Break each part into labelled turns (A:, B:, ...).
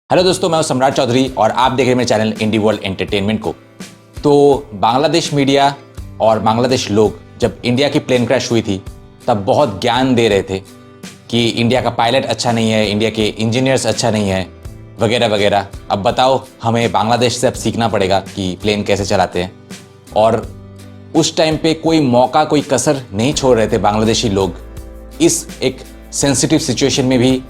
A: Hello दोस्तों, मैं हूं सम्राट चौधरी और आप देख रहे हैं मेरे चैनल इंडी वर्ल्ड एंटरटेनमेंट को। तो बांग्लादेश मीडिया और बांग्लादेश लोग जब इंडिया की प्लेन क्रैश हुई थी तब बहुत ज्ञान दे रहे थे कि इंडिया का पायलट अच्छा नहीं है, इंडिया के इंजीनियर्स अच्छा नहीं है, वगैरह वगैरह। अब बताओ, हमें बांग्लादेश से अब सीखना पड़ेगा कि प्लेन कैसे चलाते हैं। और उस टाइम पे कोई मौका, कोई कसर नहीं छोड़ रहे थे बांग्लादेशी लोग। इस एक सेंसिटिव सिचुएशन में भी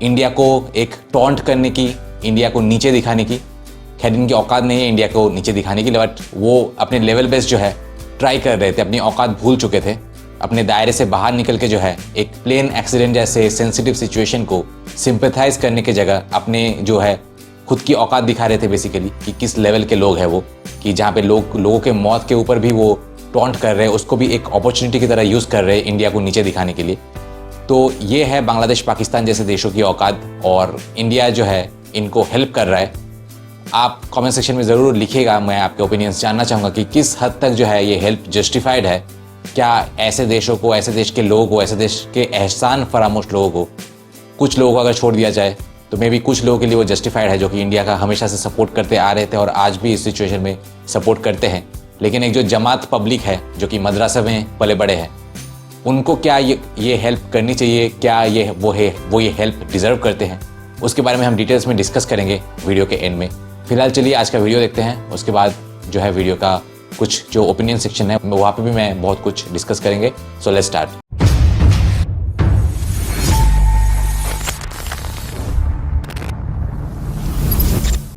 A: इंडिया को एक टॉन्ट करने की, इंडिया को नीचे दिखाने की। खैर, इनकी औकात नहीं है इंडिया को नीचे दिखाने की, बट वो अपने लेवल बेस्ड जो है ट्राई कर रहे थे, अपनी औकात भूल चुके थे। अपने दायरे से बाहर निकल के जो है एक प्लेन एक्सीडेंट जैसे सेंसिटिव सिचुएशन को सिंपैथाइज करने की जगह अपने जो है खुद की औकात दिखा रहे थे बेसिकली, कि किस लेवल के लोग हैं वो, कि जहाँ पे लोगों के मौत के ऊपर भी वो टॉन्ट कर रहे हैं, उसको भी एक अपॉर्चुनिटी की तरह यूज़ कर रहे हैं इंडिया को नीचे दिखाने के लिए। तो ये है बांग्लादेश, पाकिस्तान जैसे देशों की औकात, और इंडिया जो है इनको हेल्प कर रहा है। आप कमेंट सेक्शन में ज़रूर लिखिएगा, मैं आपके ओपिनियंस जानना चाहूँगा कि किस हद तक जो है ये हेल्प जस्टिफाइड है। क्या ऐसे देशों को, ऐसे देश के लोगों को, ऐसे देश के एहसान फरामोश लोगों को, कुछ लोगों को अगर छोड़ दिया जाए तो मे बी कुछ लोगों के लिए वो जस्टिफाइड है, जो कि इंडिया का हमेशा से सपोर्ट करते आ रहे थे और आज भी इस सिचुएशन में सपोर्ट करते हैं। लेकिन एक जो जमात पब्लिक है, जो कि मदरसा में पले बड़े हैं, उनको क्या ये हेल्प करनी चाहिए? क्या वो ये हेल्प डिज़र्व करते हैं? उसके बारे में हम डिटेल्स में डिस्कस करेंगे वीडियो के एंड में। फिलहाल चलिए आज का वीडियो देखते हैं, उसके बाद जो है वीडियो का कुछ जो ओपिनियन सेक्शन है वहाँ पे भी मैं बहुत कुछ डिस्कस करेंगे। So let's start.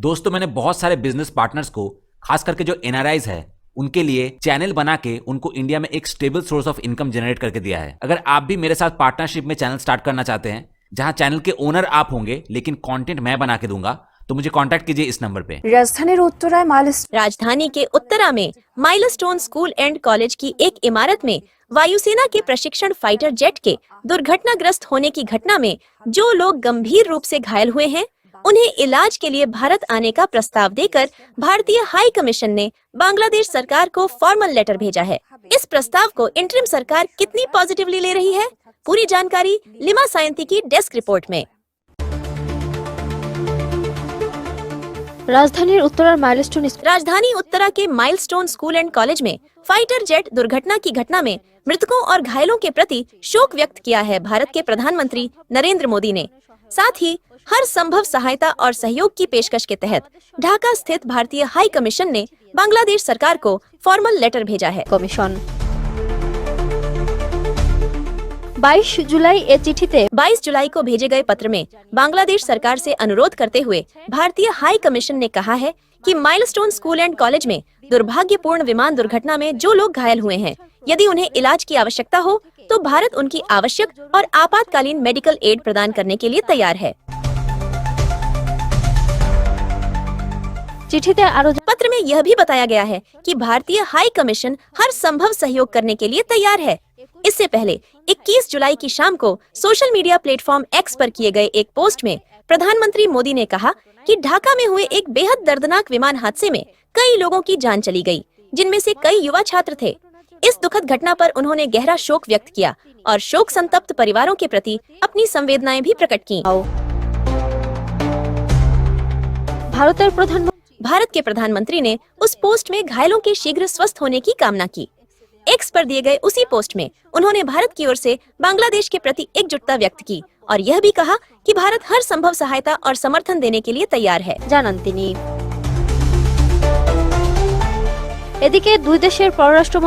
B: दोस्तों, मैंने बहुत सारे बिजनेस पार्टनर्स को, खास करके जो एनआरआईज है, उनके लिए चैनल बना के उनको इंडिया में एक stable source of income generate करके दिया है। अगर आप भी मेरे साथ पार्टनरशिप में चैनल स्टार्ट करना चाहते हैं, जहां चैनल के ओनर आप होंगे लेकिन कंटेंट मैं बना के दूंगा, तो मुझे कांटेक्ट कीजिए इस नंबर पे।
C: राजधानी के उत्तरा में माइलस्टोन स्कूल एंड कॉलेज की एक इमारत में वायुसेना के प्रशिक्षण फाइटर जेट के दुर्घटनाग्रस्त होने की घटना में जो लोग गंभीर रूप से घायल हुए हैं, उन्हें इलाज के लिए भारत आने का प्रस्ताव देकर भारतीय हाई कमीशन ने बांग्लादेश सरकार को फॉर्मल लेटर भेजा है। इस प्रस्ताव को इंटरिम सरकार कितनी पॉजिटिवली ले रही है, पूरी जानकारी लिमा सायंती की डेस्क रिपोर्ट में। राजधानी उत्तरा के माइलस्टोन स्कूल एंड कॉलेज में फाइटर जेट दुर्घटना की घटना में मृतकों और घायलों के प्रति शोक व्यक्त किया है भारत के प्रधानमंत्री नरेंद्र मोदी ने। साथ ही हर संभव सहायता और सहयोग की पेशकश के तहत ढाका स्थित भारतीय हाई कमीशन ने बांग्लादेश सरकार को फॉर्मल लेटर भेजा है। कमीशन 22 जुलाई को भेजे गए पत्र में बांग्लादेश सरकार से अनुरोध करते हुए भारतीय हाई कमीशन ने कहा है कि माइलस्टोन स्कूल एंड कॉलेज में दुर्भाग्यपूर्ण विमान दुर्घटना में जो लोग घायल हुए हैं, यदि उन्हें इलाज की आवश्यकता हो तो भारत उनकी आवश्यक और आपातकालीन मेडिकल एड प्रदान करने के लिए तैयार है। पत्र में यह भी बताया गया है कि भारतीय हाई कमीशन हर संभव सहयोग करने के लिए तैयार है। इससे पहले 21 जुलाई की शाम को सोशल मीडिया प्लेटफॉर्म एक्स पर किए गए एक पोस्ट में प्रधानमंत्री मोदी ने कहा कि ढाका में हुए एक बेहद दर्दनाक विमान हादसे में कई लोगों की जान चली गई, जिनमें से कई युवा छात्र थे। इस दुखद घटना पर उन्होंने गहरा शोक व्यक्त किया और शोक संतप्त परिवारों के प्रति अपनी संवेदनाएं भी प्रकट की। भारत के प्रधानमंत्री ने उस पोस्ट में घायलों के शीघ्र स्वस्थ होने की कामना की। एक्स पर दिए गए उसी पोस्ट में उन्होंने भारत की ओर से बांग्लादेश के प्रति एकजुटता व्यक्त की और यह भी कहा कि भारत हर संभव सहायता और समर्थन देने के लिए तैयार है।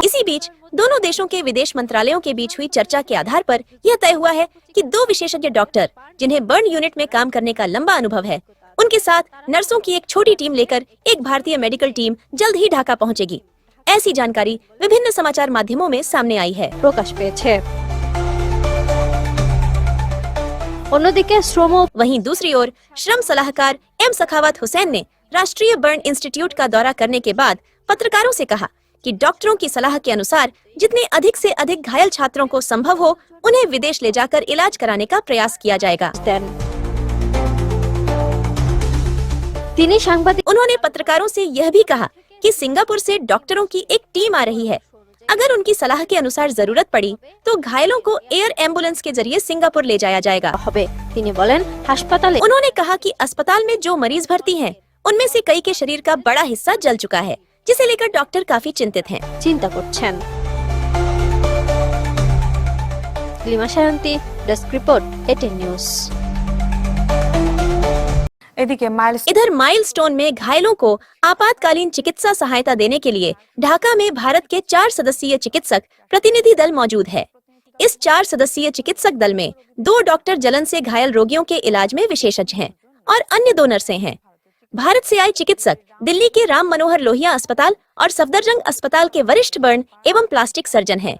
C: इसी बीच दोनों देशों के विदेश मंत्रालयों के बीच हुई चर्चा के आधार पर यह तय हुआ है कि 2 विशेषज्ञ डॉक्टर, जिन्हें बर्न यूनिट में काम करने का लंबा अनुभव है, उनके साथ नर्सों की एक छोटी टीम लेकर एक भारतीय मेडिकल टीम जल्द ही ढाका पहुंचेगी। ऐसी जानकारी विभिन्न समाचार माध्यमों में सामने आई है। वहीं दूसरी ओर श्रम सलाहकार एम सखावत हुसैन ने राष्ट्रीय बर्न इंस्टीट्यूट का दौरा करने के बाद पत्रकारों से कहा कि डॉक्टरों की सलाह के अनुसार जितने अधिक से अधिक घायल छात्रों को संभव हो, उन्हें विदेश ले जाकर इलाज कराने का प्रयास किया जाएगा। उन्होंने पत्रकारों से यह भी कहा कि सिंगापुर से डॉक्टरों की एक टीम आ रही है। अगर उनकी सलाह के अनुसार जरूरत पड़ी तो घायलों को एयर एम्बुलेंस के जरिए सिंगापुर ले जाया जाएगा। उन्होंने कहा कि अस्पताल में जो मरीज भर्ती हैं, उनमें से कई के शरीर का बड़ा हिस्सा जल चुका है, जिसे लेकर डॉक्टर काफी चिंतित हैं।
D: चिंता করছেন। Lima Shayanti, desk report, ATN news.
E: এদিকে
C: इधर माइलस्टोन में घायलों को आपातकालीन चिकित्सा सहायता देने के लिए ढाका में भारत के 4 सदस्यीय चिकित्सक प्रतिनिधि दल मौजूद है। इस 4 सदस्यीय चिकित्सक दल में 2 डॉक्टर जलन से घायल रोगियों के इलाज में विशेषज्ञ हैं और अन्य 2 नर्सें हैं। भारत से आए चिकित्सक दिल्ली के राम मनोहर लोहिया अस्पताल और सफदरजंग अस्पताल के वरिष्ठ बर्न एवं प्लास्टिक सर्जन हैं।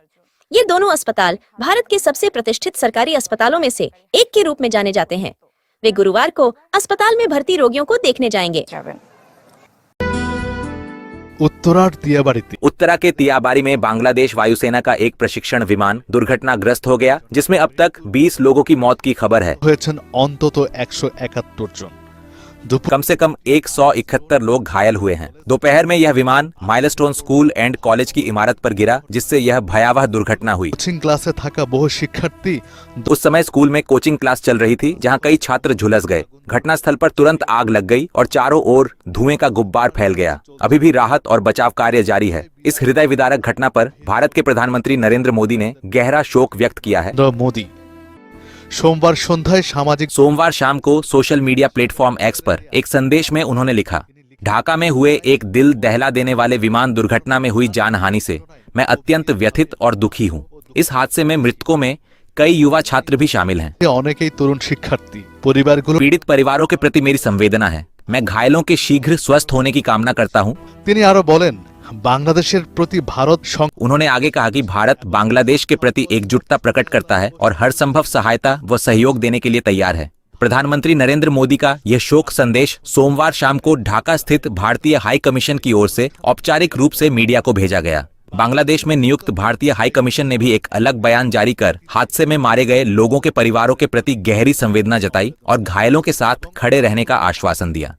C: ये दोनों अस्पताल भारत के सबसे प्रतिष्ठित सरकारी अस्पतालों में से एक के रूप में जाने जाते हैं। वे गुरुवार को अस्पताल में भर्ती रोगियों को देखने जाएंगे।
B: उत्तरा के तियाबारी में बांग्लादेश वायुसेना का एक प्रशिक्षण विमान दुर्घटनाग्रस्त हो गया, जिसमें अब तक 20 लोगों की मौत की खबर है।
F: অন্তত 171 জন।
B: कम से कम 171 लोग घायल हुए हैं। दोपहर में यह विमान माइलस्टोन स्कूल एंड कॉलेज की इमारत पर गिरा, जिससे यह भयावह दुर्घटना हुई।
F: কোচিং ক্লাসে থাকা বহু শিক্ষার্থী
B: उस समय स्कूल में कोचिंग क्लास चल रही थी, जहां कई छात्र झुलस गए। घटनास्थल पर तुरंत आग लग गई और चारों ओर धुएं का गुब्बार फैल गया। अभी भी राहत और बचाव कार्य जारी है। इस हृदय विदारक घटना पर भारत के प्रधानमंत्री नरेंद्र मोदी ने गहरा शोक व्यक्त किया है।
F: মোদি সোমবার সন্ধ্যায় সামাজিক
B: सोमवार शाम को सोशल मीडिया प्लेटफॉर्म एक्स पर एक संदेश में उन्होंने लिखा, ढाका में हुए एक दिल दहला देने वाले विमान दुर्घटना में हुई जानहानि से मैं अत्यंत व्यथित और दुखी हूँ। इस हादसे में मृतकों में कई युवा छात्र भी शामिल हैं।
F: অনেকেই তরুণ শিক্ষার্থী পরিবারগুলো
B: पीड़ित परिवारों के प्रति मेरी संवेदना है। मैं घायलों के शीघ्र स्वस्थ होने की कामना करता हूँ।
F: তিনি আরো বলেন বাংলাদেশের প্রতি ভারত
B: उन्होंने आगे कहा कि भारत बांग्लादेश के प्रति एकजुटता प्रकट करता है और हर संभव सहायता व सहयोग देने के लिए तैयार है। प्रधानमंत्री नरेंद्र मोदी का यह शोक संदेश सोमवार शाम को ढाका स्थित भारतीय हाई कमीशन की ओर से औपचारिक रूप से मीडिया को भेजा गया। बांग्लादेश में नियुक्त भारतीय हाई कमीशन ने भी एक अलग बयान जारी कर हादसे में मारे गए लोगों के परिवारों के प्रति गहरी संवेदना जताई और घायलों के साथ खड़े रहने का आश्वासन दिया।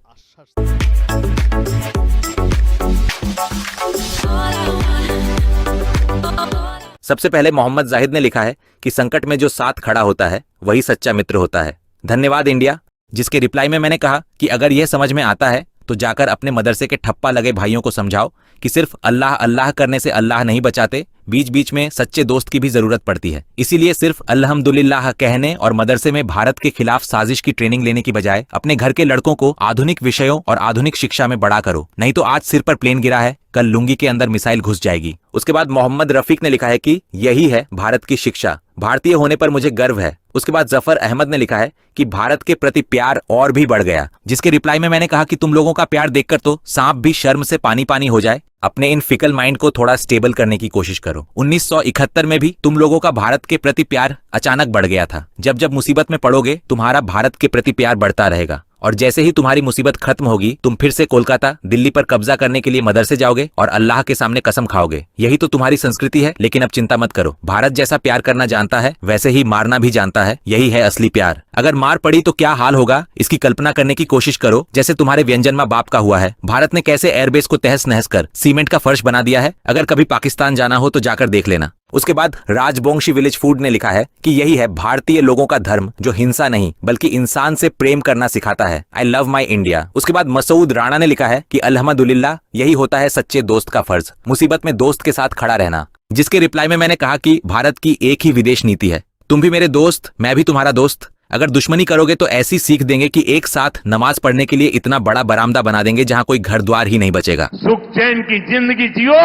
B: सबसे पहले मोहम्मद जाहिद ने लिखा है कि संकट में जो साथ खड़ा होता है वही सच्चा मित्र होता है। धन्यवाद इंडिया। जिसके रिप्लाई में मैंने कहा कि अगर यह समझ में आता है तो जाकर अपने मदरसे के ठप्पा लगे भाइयों को समझाओ कि सिर्फ अल्लाह अल्लाह करने से अल्लाह नहीं बचाते, बीच बीच में सच्चे दोस्त की भी जरूरत पड़ती है। इसीलिए सिर्फ अल्हम्दुलिल्लाह कहने और मदरसे में भारत के खिलाफ साजिश की ट्रेनिंग लेने की बजाय अपने घर के लड़कों को आधुनिक विषयों और आधुनिक शिक्षा में बड़ा करो, नहीं तो आज सिर पर प्लेन गिरा है, कल लुंगी के अंदर मिसाइल घुस जाएगी। उसके बाद मोहम्मद रफीक ने लिखा है कि यही है भारत की शिक्षा, भारतीय होने पर मुझे गर्व है। उसके बाद जफर अहमद ने लिखा है कि भारत के प्रति प्यार और भी बढ़ गया। जिसके रिप्लाई में मैंने कहा कि तुम लोगों का प्यार देखकर तो सांप भी शर्म से पानी पानी हो जाए। अपने इन फिकल माइंड को थोड़ा स्टेबल करने की कोशिश करो। 1971 में भी तुम लोगों का भारत के प्रति प्यार अचानक बढ़ गया था। जब जब मुसीबत में पड़ोगे तुम्हारा भारत के प्रति प्यार बढ़ता रहेगा और जैसे ही तुम्हारी मुसीबत खत्म होगी तुम फिर से कोलकाता, दिल्ली पर कब्जा करने के लिए मदरसे जाओगे और अल्लाह के सामने कसम खाओगे। यही तो तुम्हारी संस्कृति है। लेकिन अब चिंता मत करो, भारत जैसा प्यार करना जानता है वैसे ही मारना भी जानता है। यही है असली प्यार। अगर मार पड़ी तो क्या हाल होगा इसकी कल्पना करने की कोशिश करो, जैसे तुम्हारे व्यंजनमा बाप का हुआ है। भारत ने कैसे एयरबेस को तहस नहस कर सीमेंट का फर्श बना दिया है। अगर कभी पाकिस्तान जाना हो तो जाकर देख लेना। उसके बाद राजबोंशी विलेज फूड ने लिखा है कि यही है भारतीय लोगों का धर्म, जो हिंसा नहीं बल्कि इंसान से प्रेम करना सिखाता है। I love my India. उसके बाद मसूद राणा ने लिखा है कि अल्हम्दुलिल्लाह यही होता है सच्चे दोस्त का फर्ज, मुसीबत में दोस्त के साथ खड़ा रहना। जिसके रिप्लाई में मैंने कहा कि भारत की एक ही विदेश नीति है, तुम भी मेरे दोस्त मैं भी तुम्हारा दोस्त। अगर दुश्मनी करोगे तो ऐसी सीख देंगे कि एक साथ नमाज पढ़ने के लिए इतना बड़ा बरामदा बना देंगे जहां कोई घर द्वार ही नहीं बचेगा।
G: सुख चैन की जिंदगी जियो,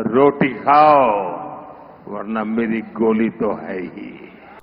G: रोटी खाओ वरना मेरी गोली तो है ही।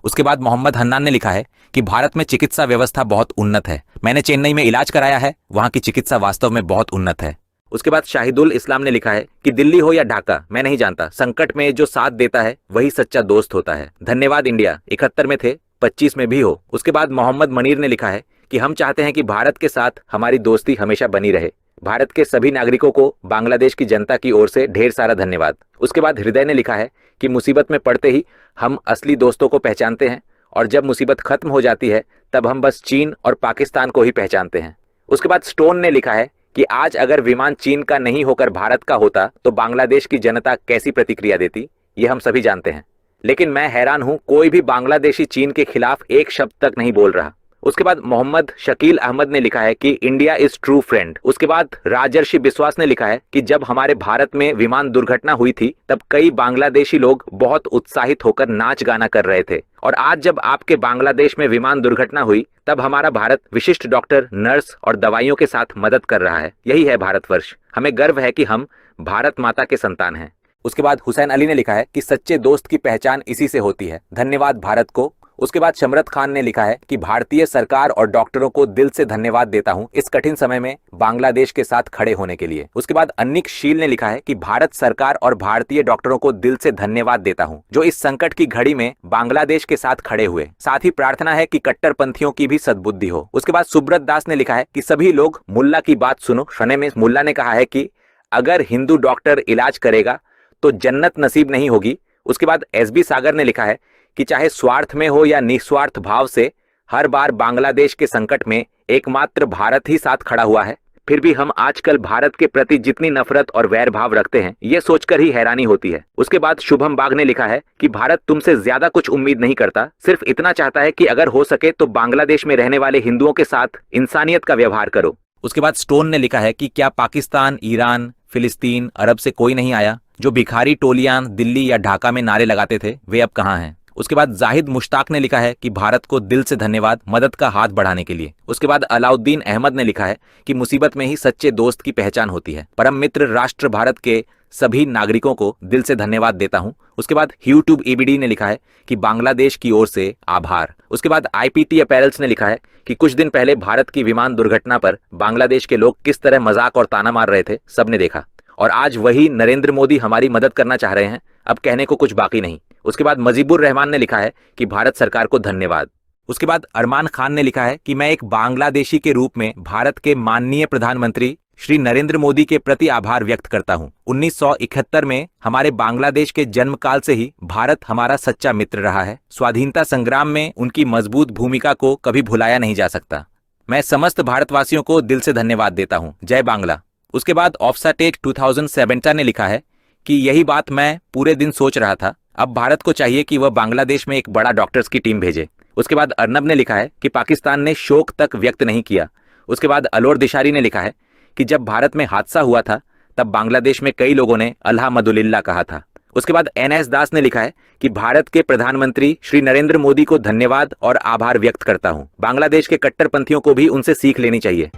B: उसके बाद मोहम्मद हन्नान ने लिखा है कि भारत में चिकित्सा व्यवस्था बहुत उन्नत है। मैंने चेन्नई में इलाज कराया है, वहां की चिकित्सा वास्तव में बहुत उन्नत है। उसके बाद शाहिदुल इस्लाम ने लिखा है कि दिल्ली हो या ढाका मैं नहीं जानता, संकट में जो साथ देता है वही सच्चा दोस्त होता है। धन्यवाद इंडिया। 71 में थे 25 में भी हो। उसके बाद मोहम्मद मनीर ने लिखा है कि हम चाहते हैं कि भारत के साथ हमारी दोस्ती हमेशा बनी रहे। भारत के सभी नागरिकों को बांग्लादेश की जनता की ओर से ढेर सारा धन्यवाद। उसके बाद हृदय ने लिखा है कि मुसीबत में पड़ते ही हम असली दोस्तों को पहचानते हैं और जब मुसीबत खत्म हो जाती है तब हम बस चीन और पाकिस्तान को ही पहचानते हैं। उसके बाद स्टोन ने लिखा है कि आज अगर विमान चीन का नहीं होकर भारत का होता तो बांग्लादेश की जनता कैसी प्रतिक्रिया देती, ये हम सभी जानते हैं। लेकिन मैं हैरान हूं, कोई भी बांग्लादेशी चीन के खिलाफ एक शब्द तक नहीं बोल रहा। उसके बाद मोहम्मद शकील अहमद ने लिखा है कि इंडिया इज ट्रू फ्रेंड। उसके बाद राजर्षि विश्वास ने लिखा है कि जब हमारे भारत में विमान दुर्घटना हुई थी तब कई बांग्लादेशी लोग बहुत उत्साहित होकर नाच गाना कर रहे थे, और आज जब आपके बांग्लादेश में विमान दुर्घटना हुई तब हमारा भारत विशिष्ट डॉक्टर, नर्स और दवाइयों के साथ मदद कर रहा है। यही है भारतवर्ष। हमें गर्व है कि हम भारत माता के संतान हैं। उसके बाद हुसैन अली ने लिखा है कि सच्चे दोस्त की पहचान इसी से होती है, धन्यवाद भारत को। उसके बाद शमरत खान ने लिखा है कि भारतीय सरकार और डॉक्टरों को दिल से धन्यवाद देता हूं इस कठिन समय में बांग्लादेश के साथ खड़े होने के लिए। उसके बाद अन्निक शील ने लिखा है कि भारत सरकार और भारतीय डॉक्टरों को दिल से धन्यवाद देता हूं जो इस संकट की घड़ी में बांग्लादेश के साथ खड़े हुए। साथ ही प्रार्थना है कि कट्टरपंथियों की भी सद्बुद्धि हो। उसके बाद सुब्रत दास ने लिखा है कि सभी लोग मुल्ला की बात सुनो। शने में मुल्ला ने कहा है कि अगर हिंदू डॉक्टर इलाज करेगा तो जन्नत नसीब नहीं होगी। उसके बाद एसबी सागर ने लिखा है कि चाहे स्वार्थ में हो या निस्वार्थ भाव से, हर बार बांग्लादेश के संकट में एकमात्र भारत ही साथ खड़ा हुआ है। फिर भी हम आजकल भारत के प्रति जितनी नफरत और वैर भाव रखते हैं, ये सोचकर ही हैरानी होती है। उसके बाद शुभम बाग ने लिखा है कि भारत तुमसे ज्यादा कुछ उम्मीद नहीं करता, सिर्फ इतना चाहता है कि अगर हो सके तो बांग्लादेश में रहने वाले हिंदुओं के साथ इंसानियत का व्यवहार करो। उसके बाद स्टोन ने लिखा है कि क्या पाकिस्तान, ईरान, फिलिस्तीन, अरब से कोई नहीं आया? जो भिखारी टोलियां दिल्ली या ढाका में नारे लगाते थे वे अब कहां हैं? उसके बाद जाहिद मुश्ताक ने लिखा है कि भारत को दिल से धन्यवाद मदद का हाथ बढ़ाने के लिए। उसके बाद अलाउद्दीन अहमद ने लिखा है कि मुसीबत में ही सच्चे दोस्त की पहचान होती है। परम मित्र राष्ट्र भारत के सभी नागरिकों को दिल से धन्यवाद देता हूं। उसके बाद यूट्यूब ईबीडी ने लिखा है कि बांग्लादेश की ओर से आभार। उसके बाद आईपीटी अपैरल्स ने लिखा है कि कुछ दिन पहले भारत की विमान दुर्घटना पर बांग्लादेश के लोग किस तरह मजाक और ताना मार रहे थे, सबने देखा, और आज वही नरेंद्र मोदी हमारी मदद करना चाह रहे हैं। अब कहने को कुछ बाकी नहीं। उसके बाद मजीबुर रहमान ने लिखा है कि भारत सरकार को धन्यवाद। उसके बाद अरमान खान ने लिखा है कि मैं एक बांग्लादेशी के रूप में भारत के माननीय प्रधानमंत्री श्री नरेंद्र मोदी के प्रति आभार व्यक्त करता हूं। 1971 में हमारे बांग्लादेश के जन्म काल से ही भारत हमारा सच्चा मित्र रहा है। स्वाधीनता संग्राम में उनकी मजबूत भूमिका को कभी भुलाया नहीं जा सकता। मैं समस्त भारतवासियों को दिल से धन्यवाद देता हूं। जय बांग्ला। उसके बाद ऑफसाटेट 2017 ने लिखा है कि यही बात मैं पूरे दिन सोच रहा था। अब भारत को चाहिए कि वह बांग्लादेश में एक बड़ा डॉक्टर्स की टीम भेजे। उसके बाद अर्नब ने लिखा है कि पाकिस्तान ने शोक तक व्यक्त नहीं किया। उसके बाद अलोर दिशारी ने लिखा है कि जब भारत में हादसा हुआ था तब बांग्लादेश में कई लोगों ने अल्हम्दुलिल्लाह कहा था। उसके बाद एनएस दास ने लिखा है कि भारत के प्रधानमंत्री श्री नरेंद्र मोदी को धन्यवाद और आभार व्यक्त करता हूं। बांग्लादेश के कट्टरपंथियों को भी उनसे सीख लेनी चाहिए।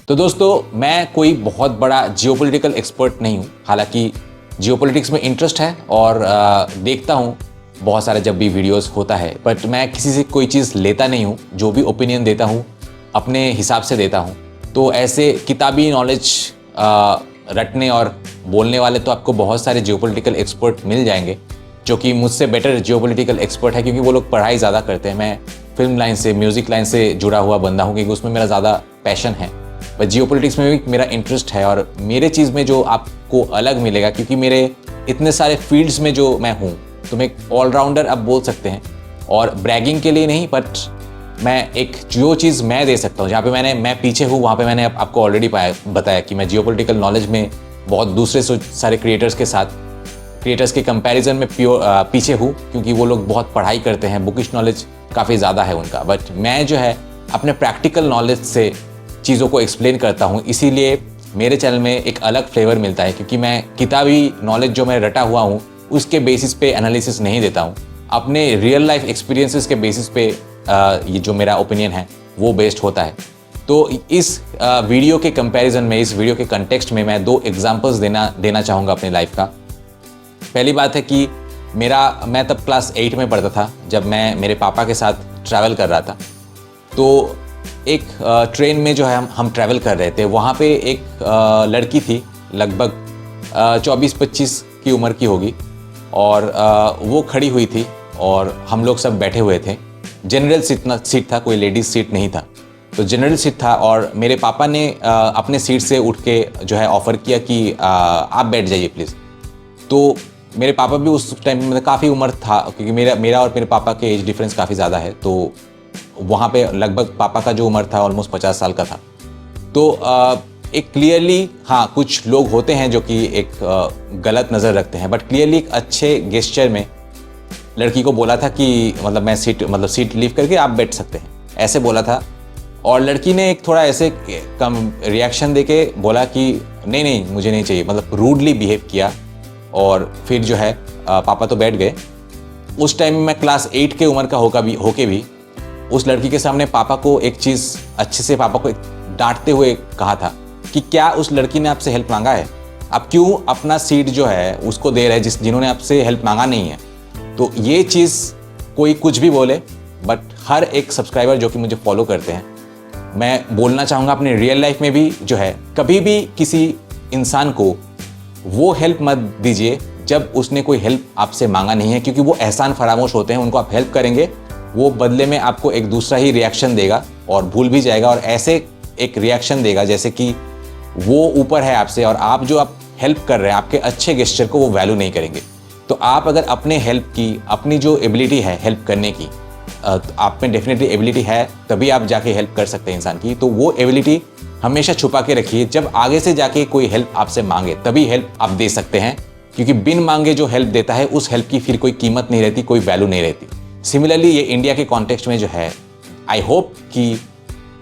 A: तो दोस्तों, मैं कोई बहुत बड़ा जियोपॉलिटिकल एक्सपर्ट नहीं हूँ। हालांकि जियोपॉलिटिक्स में इंटरेस्ट है और देखता हूँ बहुत सारे जब भी वीडियोस होता है, बट मैं किसी से कोई चीज़ लेता नहीं हूँ। जो भी ओपिनियन देता हूँ अपने हिसाब से देता हूँ। तो ऐसे किताबी नॉलेज रटने और बोलने वाले तो आपको बहुत सारे जियोपॉलिटिकल एक्सपर्ट मिल जाएंगे जो कि मुझसे बेटर जियोपॉलिटिकल एक्सपर्ट है, क्योंकि वो लोग पढ़ाई ज़्यादा करते हैं। मैं फिल्म लाइन से, म्यूज़िक लाइन से जुड़ा हुआ बंदा हूँ, क्योंकि उसमें मेरा ज़्यादा पैशन है। बट जियोपॉलिटिक्स में भी मेरा इंटरेस्ट है, और मेरे चीज़ में जो आपको अलग मिलेगा, क्योंकि मेरे इतने सारे फील्ड्स में जो मैं हूँ, तो मैं एक ऑलराउंडर आप बोल सकते हैं। और ब्रैगिंग के लिए नहीं, बट मैं एक जो चीज़ मैं दे सकता हूँ, जहाँ पे मैं पीछे हूँ, वहाँ पे मैंने आपको ऑलरेडी बताया कि मैं जियोपॉलिटिकल नॉलेज में बहुत दूसरे सारे क्रिएटर्स के कंपैरिजन में पीछे हूँ, क्योंकि वो लोग बहुत पढ़ाई करते हैं, बुकिश नॉलेज काफ़ी ज़्यादा है उनका। बट मैं जो है अपने प्रैक्टिकल नॉलेज से चीज़ों को एक्सप्लेन करता हूँ, इसीलिए मेरे चैनल में एक अलग फ्लेवर मिलता है, क्योंकि मैं किताबी नॉलेज जो मैं रटा हुआ हूँ उसके बेसिस पे एनालिसिस नहीं देता हूँ। अपने रियल लाइफ एक्सपीरियंसेस के बेसिस पे ये जो मेरा ओपिनियन है वो बेस्ड होता है। तो इस वीडियो के कंपैरिजन में, इस वीडियो के कंटेक्स्ट में मैं 2 एग्जांपल्स देना चाहूँगा अपनी लाइफ का। पहली बात है कि मैं तब क्लास 8 में पढ़ता था, जब मैं मेरे पापा के साथ ट्रैवल कर रहा था। तो एक ट्रेन में जो है हम ट्रैवल कर रहे थे। वहाँ पे एक लड़की थी, लगभग 24-25 की उम्र की होगी, और वो खड़ी हुई थी और हम लोग सब बैठे हुए थे। जनरल सीट था, कोई लेडीज सीट नहीं था। तो जनरल सीट था, और मेरे पापा ने अपने सीट से उठ के जो है ऑफ़र किया कि आप बैठ जाइए प्लीज़। तो मेरे पापा भी उस टाइम में काफ़ी उम्र था, क्योंकि मेरा और मेरे पापा के एज डिफरेंस काफ़ी ज़्यादा है, तो वहाँ पे लगभग पापा का जो उम्र था ऑलमोस्ट 50 साल का था। तो एक क्लियरली, हाँ कुछ लोग होते हैं जो कि एक गलत नज़र रखते हैं, बट क्लियरली एक अच्छे गेस्चर में लड़की को बोला था कि मतलब मैं सीट लीव करके आप बैठ सकते हैं, ऐसे बोला था। और लड़की ने एक थोड़ा ऐसे कम रिएक्शन देके बोला कि नहीं मुझे नहीं चाहिए, मतलब रूडली बिहेव किया। और फिर जो है पापा तो बैठ गए। उस टाइम में मैं क्लास 8 के उम्र का होके भी उस लड़की के सामने पापा को एक चीज़ अच्छे से पापा को डांटते हुए कहा था कि क्या उस लड़की ने आपसे हेल्प मांगा है, आप क्यों अपना सीट जो है उसको दे रहे हैं जिन्होंने आपसे हेल्प मांगा नहीं है। तो ये चीज़ कोई कुछ भी बोले, बट हर एक सब्सक्राइबर जो कि मुझे फॉलो करते हैं, मैं बोलना चाहूँगा अपने रियल लाइफ में भी जो है, कभी भी किसी इंसान को वो हेल्प मत दीजिए जब उसने कोई हेल्प आपसे मांगा नहीं है, क्योंकि वो एहसान फरामोश होते हैं। उनको आप हेल्प करेंगे, वो बदले में आपको एक दूसरा ही रिएक्शन देगा और भूल भी जाएगा, और ऐसे एक रिएक्शन देगा जैसे कि वो ऊपर है आपसे, और आप जो आप हेल्प कर रहे हैं, आपके अच्छे गेस्चर को वो वैल्यू नहीं करेंगे। तो आप अगर अपने हेल्प की, अपनी जो एबिलिटी है हेल्प करने की, आप में डेफिनेटली एबिलिटी है, तभी आप जाके हेल्प कर सकते हैं इंसान की। तो वो एबिलिटी हमेशा छुपा के रखिए, जब आगे से जाके कोई हेल्प आपसे मांगे तभी हेल्प आप दे सकते हैं, क्योंकि बिन मांगे जो हेल्प देता है उस हेल्प की फिर कोई कीमत नहीं रहती, कोई वैल्यू नहीं रहती। सिमिलरली ये इंडिया के कॉन्टेक्स्ट में जो है, आई होप कि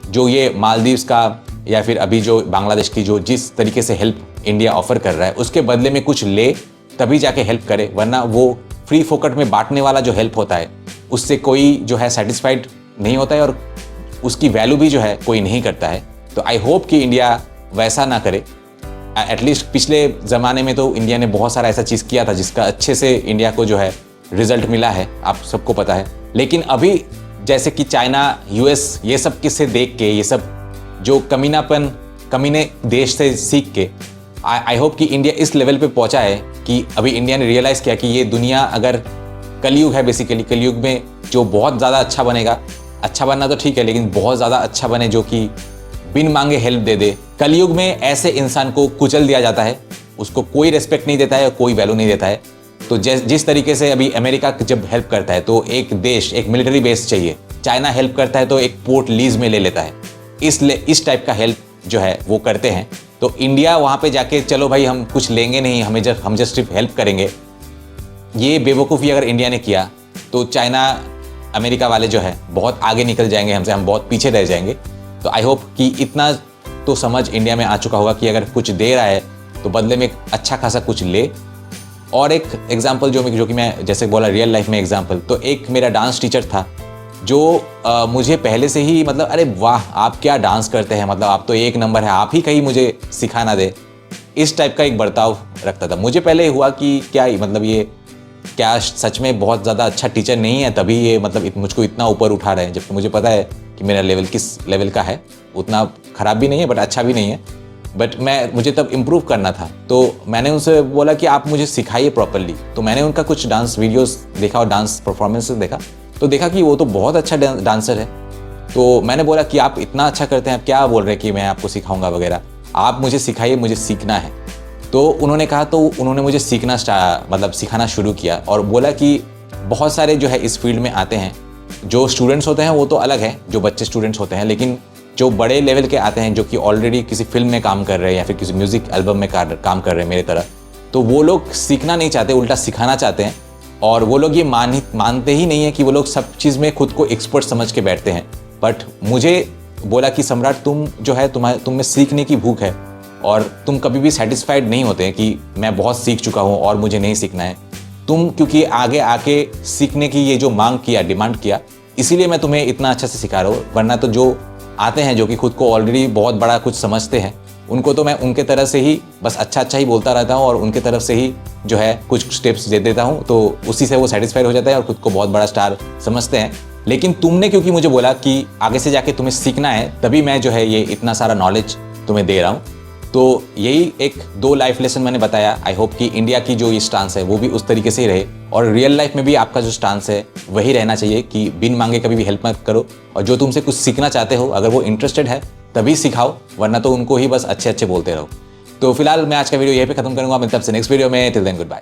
A: जो ये मालदीव्स का या फिर अभी जो बांग्लादेश की जो जिस तरीके से हेल्प इंडिया ऑफर कर रहा है, उसके बदले में कुछ ले तभी जाके हेल्प करे, वरना वो फ्री फोकट में बांटने वाला जो हेल्प होता है उससे कोई जो है सेटिस्फाइड नहीं होता है, और उसकी वैल्यू भी जो है कोई नहीं करता है। तो आई होप कि इंडिया वैसा ना करे। एटलीस्ट पिछले ज़माने में तो इंडिया ने बहुत सारा ऐसा चीज़ किया था जिसका अच्छे से इंडिया को जो है रिजल्ट मिला है, आप सबको पता है। लेकिन अभी जैसे कि चाइना, यूएस, ये सब किससे देख के, ये सब जो कमीने देश से सीख के, आई होप कि इंडिया इस लेवल पे पहुंचा है कि अभी इंडिया ने रियलाइज़ किया कि ये दुनिया अगर कलयुग है, बेसिकली कलयुग में जो बहुत ज़्यादा अच्छा बनेगा, अच्छा बनना तो ठीक है, लेकिन बहुत ज़्यादा अच्छा बने जो कि बिन मांगे हेल्प दे दे। कलयुग में ऐसे इंसान को कुचल दिया जाता है, उसको कोई रिस्पेक्ट नहीं देता है, कोई वैल्यू नहीं देता है। तो जिस तरीके से अभी अमेरिका जब हेल्प करता है तो एक देश, एक मिलिट्री बेस चाहिए, चाइना हेल्प करता है तो एक पोर्ट लीज में ले लेता है, इस टाइप का हेल्प जो है वो करते हैं। तो इंडिया वहाँ पे जाके चलो भाई हम कुछ लेंगे नहीं, हम जस्ट सिर्फ हेल्प करेंगे, ये बेवकूफ़ी अगर इंडिया ने किया तो चाइना, अमेरिका वाले जो है बहुत आगे निकल जाएंगे हमसे, हम बहुत पीछे रह जाएंगे। तो आई होप कि इतना तो समझ इंडिया में आ चुका होगा कि अगर कुछ दे रहा है तो बदले में अच्छा खासा कुछ ले। और एक एग्जाम्पल जो कि मैं जैसे बोला रियल लाइफ में एग्जाम्पल, तो एक मेरा डांस टीचर था जो मुझे पहले से ही मतलब अरे वाह आप क्या डांस करते हैं, मतलब आप तो एक नंबर है, आप ही कहीं मुझे सिखा ना दे, इस टाइप का एक बर्ताव रखता था। मुझे पहले हुआ कि क्या मतलब ये क्या सच में बहुत ज़्यादा अच्छा टीचर नहीं है तभी ये मतलब मुझको इतना ऊपर उठा रहे हैं, जबकि मुझे पता है कि मेरा लेवल किस लेवल का है, उतना ख़राब भी नहीं है बट अच्छा भी नहीं है, बट मुझे तब इम्प्रूव करना था। तो मैंने उनसे बोला कि आप मुझे सिखाइए प्रॉपरली। तो मैंने उनका कुछ डांस वीडियोस देखा और डांस परफॉर्मेंस देखा, तो देखा कि वो तो बहुत अच्छा डांसर है। तो मैंने बोला कि आप इतना अच्छा करते हैं, आप क्या बोल रहे हैं कि मैं आपको सिखाऊंगा वगैरह, आप मुझे सिखाइए, मुझे सीखना है। तो उन्होंने कहा, तो उन्होंने मुझे सिखाना शुरू किया और बोला कि बहुत सारे जो है इस फील्ड में आते हैं, जो स्टूडेंट्स होते हैं वो तो अलग है, जो बच्चे स्टूडेंट्स होते हैं, लेकिन जो बड़े लेवल के आते हैं जो कि ऑलरेडी किसी फिल्म में काम कर रहे हैं या फिर किसी म्यूज़िक एल्बम में काम कर रहे हैं मेरे तरह, तो वो लोग सीखना नहीं चाहते, उल्टा सिखाना चाहते हैं। और वो लोग ये मानते ही नहीं है कि वो लोग सब चीज़ में खुद को एक्सपर्ट समझ के बैठते हैं। बट मुझे बोला कि सम्राट तुम जो है तुम में सीखने की भूख है और तुम कभी भी सेटिस्फाइड नहीं होते हैं कि मैं बहुत सीख चुका हूँ और मुझे नहीं सीखना है। तुम क्योंकि आगे आके सीखने की ये जो मांग किया, डिमांड किया, इसीलिए मैं तुम्हें इतना अच्छा से सिखा रहा हूँ। वरना तो जो आते हैं जो कि खुद को ऑलरेडी बहुत बड़ा कुछ समझते हैं, उनको तो मैं उनके तरफ से ही बस अच्छा ही बोलता रहता हूँ और उनके तरफ से ही जो है कुछ स्टेप्स दे देता हूँ, तो उसी से वो सेटिस्फाइड हो जाता है और खुद को बहुत बड़ा स्टार समझते हैं। लेकिन तुमने क्योंकि मुझे बोला कि आगे से जाके तुम्हें सीखना है, तभी मैं जो है ये इतना सारा नॉलेज तुम्हें दे रहा हूँ। तो यही एक 2 लाइफ लेसन मैंने बताया। आई होप कि इंडिया की जो ये स्टांस है वो भी उस तरीके से ही रहे और रियल लाइफ में भी आपका जो स्टांस है वही रहना चाहिए कि बिन मांगे कभी भी हेल्प मत करो, और जो तुमसे कुछ सीखना चाहते हो अगर वो इंटरेस्टेड है तभी सिखाओ, वरना तो उनको ही बस अच्छे बोलते रहो। तो फिलहाल मैं आज का वीडियो यहीं पे खत्म करूंगा। मिलते हैं आपसे नेक्स्ट वीडियो में। Till then good bye.